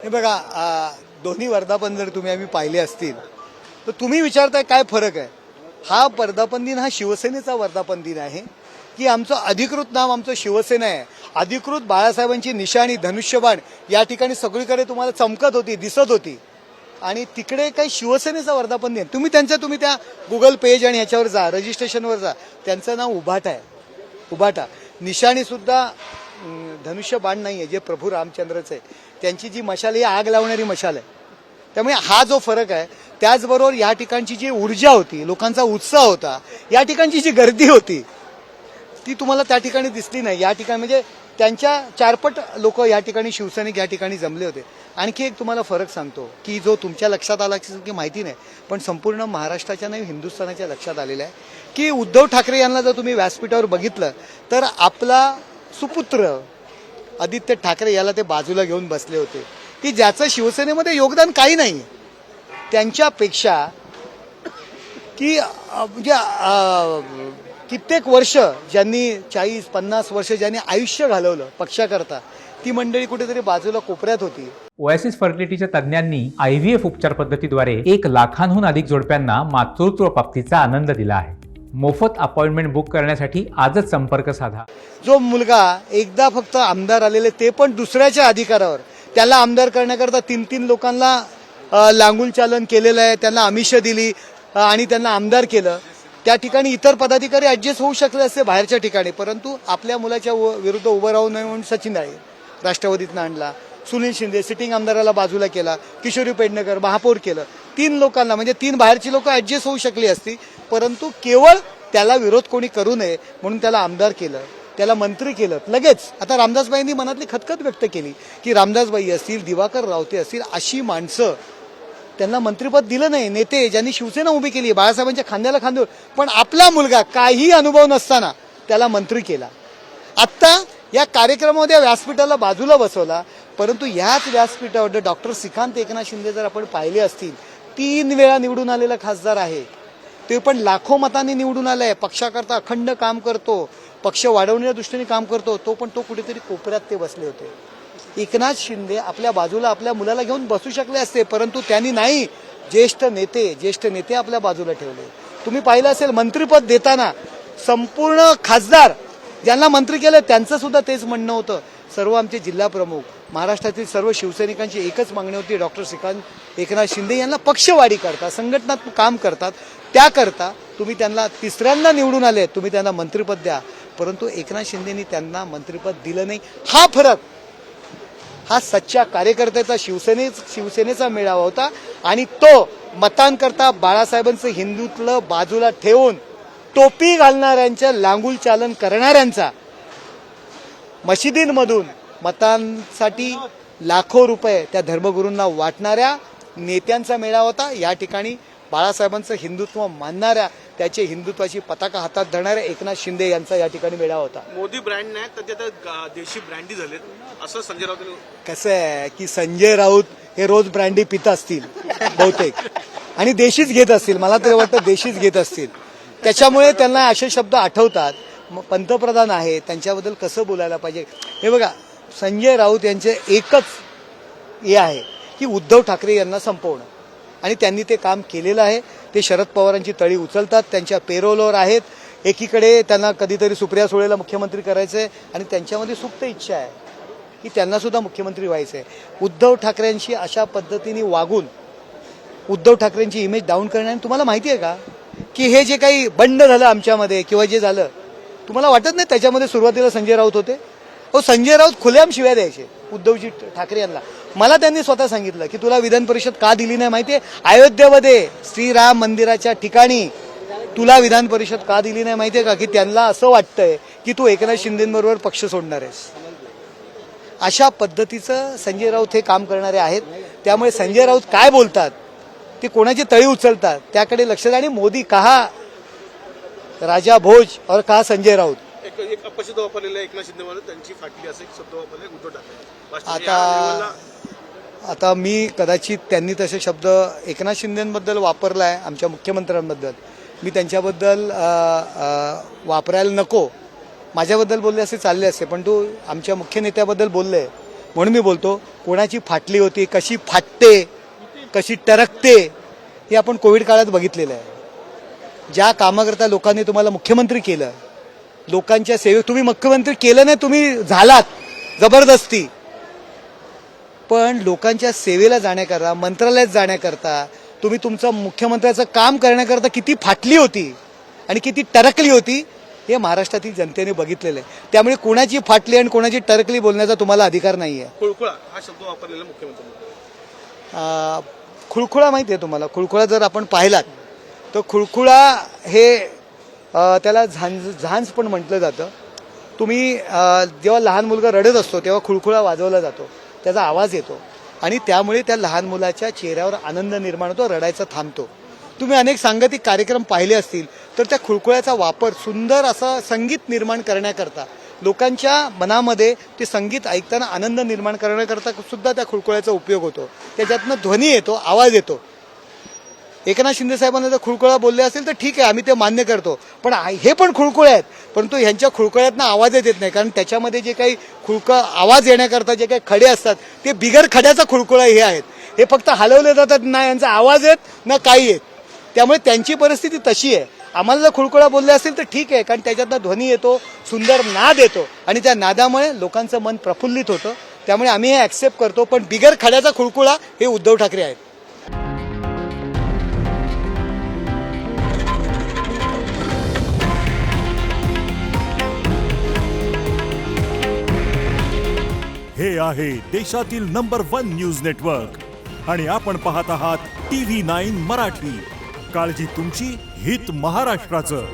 हे बघा दोन्ही वर्धापन जर तुम्ही आम्ही पाहिले असतील तर तुम्ही विचारताय काय फरक आहे. हा वर्धापन दिन हा शिवसेनेचा वर्धापन दिन आहे की आमचं अधिकृत नाव आमचं शिवसेना आहे. अधिकृत बाळासाहेबांची निशाणी धनुष्यबाण या ठिकाणी सगळीकडे तुम्हाला चमकत होती दिसत होती आणि तिकडे काही शिवसेनेचा वर्धापन दिन. तुम्ही त्या गुगल पेज आणि ह्याच्यावर जा रजिस्ट्रेशनवर जा त्यांचं नाव उभाटा आहे. उभाटा निशाणी सुद्धा धनुष्यबाण नाही आहे जे प्रभू रामचंद्रचं आहे. त्यांची जी मशाल ही आग लावणारी मशाल आहे. त्यामुळे हा जो फरक आहे त्याचबरोबर या ठिकाणची जी ऊर्जा होती लोकांचा उत्साह होता या ठिकाणची जी गर्दी होती ती तुम्हाला त्या ठिकाणी दिसली नाही. या ठिकाणी म्हणजे त्यांच्या चारपट लोक या ठिकाणी शिवसैनिक या ठिकाणी जमले होते. आणखी एक तुम्हाला फरक सांगतो की जो तुमच्या लक्षात आला की माहिती नाही पण संपूर्ण महाराष्ट्राच्या नाही हिंदुस्थानाच्या लक्षात आलेला आहे की उद्धव ठाकरे यांना जर तुम्ही व्यासपीठावर बघितलं तर आपला सुपुत्र आदित्य ठाकरे याला ते बाजूला घेऊन बसले होते की ज्याचं शिवसेनेमध्ये योगदान काही नाही त्यांच्यापेक्षा की म्हणजे कित्येक वर्ष ज्यांनी 40-50 वर्ष ज्यांनी आयुष्य घालवलं पक्षाकरता ती मंडळी कुठेतरी बाजूला कोपऱ्यात होती. ओएसिस फर्टिलिटीच्या तज्ज्ञांनी IVF उपचार पद्धतीद्वारे 1 लाखांहून अधिक जोडप्यांना मातृत्व प्राप्तीचा आनंद दिला आहे. मोफत अपॉइंटमेंट बुक करण्यासाठी आजच संपर्क साधा. जो मुलगा एकदा फक्त आमदार आलेले ते पण दुसऱ्याच्या अधिकारावर त्याला आमदार करण्याकरता 3-3 लोकांना लांगुल चालन केलेलं आहे त्यांना आमिष दिली आणि त्यांना आमदार केलं. त्या ठिकाणी इतर पदाधिकारी ऍडजस्ट होऊ शकले असते बाहेरच्या ठिकाणी परंतु आपल्या मुलाच्या विरुद्ध उभं राहू नये म्हणून सचिन राळे राष्ट्रवादीतनं आणला. सुनील शिंदे सिटिंग आमदाराला बाजूला केला. किशोरी पेडणेकर महापौर केलं. 3 लोकांना म्हणजे 3 बाहेरची लोक ऍडजस्ट होऊ शकली असती परंतु केवळ त्याला विरोध कोणी करू नये म्हणून त्याला आमदार केलं त्याला मंत्री केलं लगेच. आता रामदासबाईंनी मनातली खतखत व्यक्त केली की रामदासबाई असतील दिवाकर रावते असतील अशी माणसं त्यांना मंत्रिपद दिलं नाही. नेते ज्यांनी शिवसेना उभी केली बाळासाहेबांच्या खांद्याला खांद्यावर पण आपला मुलगा काही अनुभव नसताना त्याला मंत्री केला. आत्ता या कार्यक्रमामध्ये व्यासपीठाला बाजूला बसवला परंतु याच व्यासपीठावर डॉक्टर श्रीकांत एकनाथ शिंदे जर आपण पाहिले असतील 3 वेळा निवडून आलेला खासदार आहे. ते पण लाखो मतांनी निवडून आलाय. पक्षाकरता अखंड काम करतो पक्ष वाढवण्याच्या दृष्टीने काम करतो तो कुठेतरी कोपऱ्यात ते बसले होते. एकनाथ शिंदे आपल्या बाजूला आपल्या मुलाला घेऊन बसू शकले असते परंतु त्यांनी नाही. ज्येष्ठ नेते आपल्या बाजूला ठेवले. तुम्ही पाहिलं असेल मंत्रिपद देताना संपूर्ण खासदार ज्यांना मंत्री केलं त्यांचं सुद्धा तेच म्हणणं होतं. सर्व आमचे जिल्हा प्रमुख महाराष्ट्रातील सर्व शिवसैनिकांची एकच मागणी होती डॉक्टर श्रीकांत एकनाथ शिंदे यांना पक्षवाढी करतात संघटनात्मक काम करतात त्याकरता तुम्ही त्यांना 3ऱ्यांदा निवडून आले तुम्ही त्यांना मंत्रिपद द्या परंतु एकनाथ शिंदेनी त्यांना मंत्रिपद दिलं नाही. हा फरक हा सच्चा कार्यकर्त्याचा शिवसेनेचा मेळावा होता आणि तो मतांकरता बाळासाहेबांचं हिंदुत्व बाजूला ठेवून टोपी घालणाऱ्यांच्या लांगुल चालन करणाऱ्यांचा मशिदींमधून मतांसाठी लाखो रुपये त्या धर्मगुरूंना वाटणाऱ्या नेत्यांचा मेळावा होता. या ठिकाणी बाळासाहेबांचं हिंदुत्व मानणाऱ्या त्याचे हिंदुत्वाची पताका हातात धरणाऱ्या एकनाथ शिंदे यांचा या ठिकाणी मेळावा होता. मोदी ब्रँड नाही तर ते आता देशी ब्रँडी झालेत असं संजय राऊत. कसं आहे की संजय राऊत हे रोज ब्रँडी पित असतील बहुतेक आणि देशीच घेत असतील. मला तरी वाटतं देशीच घेत असतील त्याच्यामुळे त्यांना असे शब्द आठवतात. पंतप्रधान आहे त्यांच्याबद्दल कसं बोलायला पाहिजे. हे बघा संजय राऊत यांचे एकच हे आहे की उद्धव ठाकरे यांना संपवणं आणि त्यांनी ते काम केलेलं आहे. ते शरद पवारांची तळी उचलतात त्यांच्या पेरोलवर आहेत. एकीकडे त्यांना कधीतरी सुप्रिया सुळेला मुख्यमंत्री करायचंय आणि त्यांच्यामध्ये सुप्त इच्छा आहे की त्यांना सुद्धा मुख्यमंत्री व्हायचंय. उद्धव ठाकरेंशी अशा पद्धतीने वागून उद्धव ठाकरेंची इमेज डाऊन करण्याने तुम्हाला माहिती आहे का की हे जे काही बंड झालं आमच्यामध्ये किंवा जे झालं तुम्हाला वाटत नाही त्याच्यामध्ये सुरुवातीला संजय राऊत होते. संजय राऊत खुलेआम शिव्या द्यायचे उद्धवजी ठाकरे यांना. मला त्यांनी स्वतः सांगितलं की तुला विधान परिषद का दिली नाही माहितीये. अयोध्येमध्ये श्रीराम मंदिराच्या ठिकाणी तुला विधान परिषद का दिली नाही माहितीये का की त्यांना असं वाटतंय की तू एकनाथ शिंदेबरोबर पक्ष सोडणार आहेस. अशा पद्धतीचं संजय राऊत हे काम करणारे आहेत. त्यामुळे संजय राऊत काय बोलतात ते कोणाची तळी उचलतात त्याकडे लक्ष द्या. आणि मोदी कहा राजा भोज और कहा संजय राऊत. एक अपशब्द वापरलेला एकनाथ शिंदे त्यांची फाटली असे एक शब्द वापरले उद्धव ठाकरे. आता मी कदाचित त्यांनी तसे शब्द एकनाथ शिंदेबद्दल वापरलाय आमच्या मुख्यमंत्र्यांबद्दल मी त्यांच्याबद्दल वापरायला नको. माझ्याबद्दल बोलले असे चालले असते पण तू आमच्या मुख्य नेत्याबद्दल बोलले म्हणून मी बोलतो कोणाची फाटली होती, कशी फाटते, कशी टरकते हे आपण कोविड काळात बघितलेलं आहे. ज्या कामाकरता लोकांनी तुम्हाला मुख्यमंत्री केलं, लोकांच्या सेवेत तुम्ही मुख्यमंत्री केलं नाही, तुम्ही झालात जबरदस्ती, पण लोकांच्या सेवेला जाण्याकरता, मंत्रालयात जाण्याकरता तुम्ही तुमचं मुख्यमंत्र्याचं काम करण्याकरता किती फाटली होती आणि किती टरकली होती हे महाराष्ट्रातील जनतेने बघितलेलं आहे. त्यामुळे कोणाची फाटली आणि कोणाची टरकली बोलण्याचा तुम्हाला अधिकार नाही आहे. खुळखुळा हा शब्द वापरलेला मुख्यमंत्री. खुळखुळा माहिती आहे तुम्हाला? खुळखुळा जर आपण पाहिलात तर खुळखुळा हे त्याला झांज पण म्हटलं जातं. तुम्ही जेव्हा लहान मुलगा रडत असतो तेव्हा खुळखुळा वाजवला जातो, त्याचा आवाज येतो आणि त्यामुळे त्या लहान मुलाच्या चेहऱ्यावर आनंद निर्माण होतो, रडायचा थांबतो. तुम्ही अनेक सांगतिक कार्यक्रम पाहिले असतील तर त्या खुळखुळ्याचा वापर सुंदर असं संगीत निर्माण करण्याकरता, लोकांच्या मनामध्ये ते संगीत ऐकताना आनंद निर्माण करण्याकरता सुद्धा त्या खुळखुळ्याचा उपयोग होतो. त्याच्यातनं ध्वनी येतो, आवाज येतो. एकनाथ शिंदे साहेबांना जर खुळखुळा बोलले असेल तर ठीक आहे, आम्ही ते मान्य करतो, पण हे पण खुळखुळे आहेत, परंतु ह्यांच्या खुळखुळ्यातनं आवाजच येत नाही, कारण त्याच्यामध्ये जे काही आवाज येण्याकरता जे काही खडे असतात ते बिगर खड्याचा खुळखुळा हे आहेत. हे फक्त हलवले जातात, ना यांचा आवाज येत ना काही येत. त्यामुळे त्यांची परिस्थिती तशी आहे. आम्हाला जर खुळखुळा बोलले असेल तर ठीक आहे, कारण त्याच्यातनं ध्वनी येतो, सुंदर नाद येतो आणि त्या नादामुळे लोकांचं मन प्रफुल्लित होतं. त्यामुळे आम्ही हे ॲक्सेप्ट करतो, पण बिगर खड्याचा खुळखुळा हे उद्धव ठाकरे आहेत. हे आहे देशातील नंबर 1 न्यूज नेटवर्क आणि आपण पाहत आहात TV9 मराठी. काळजी तुमची, हित महाराष्ट्राचं.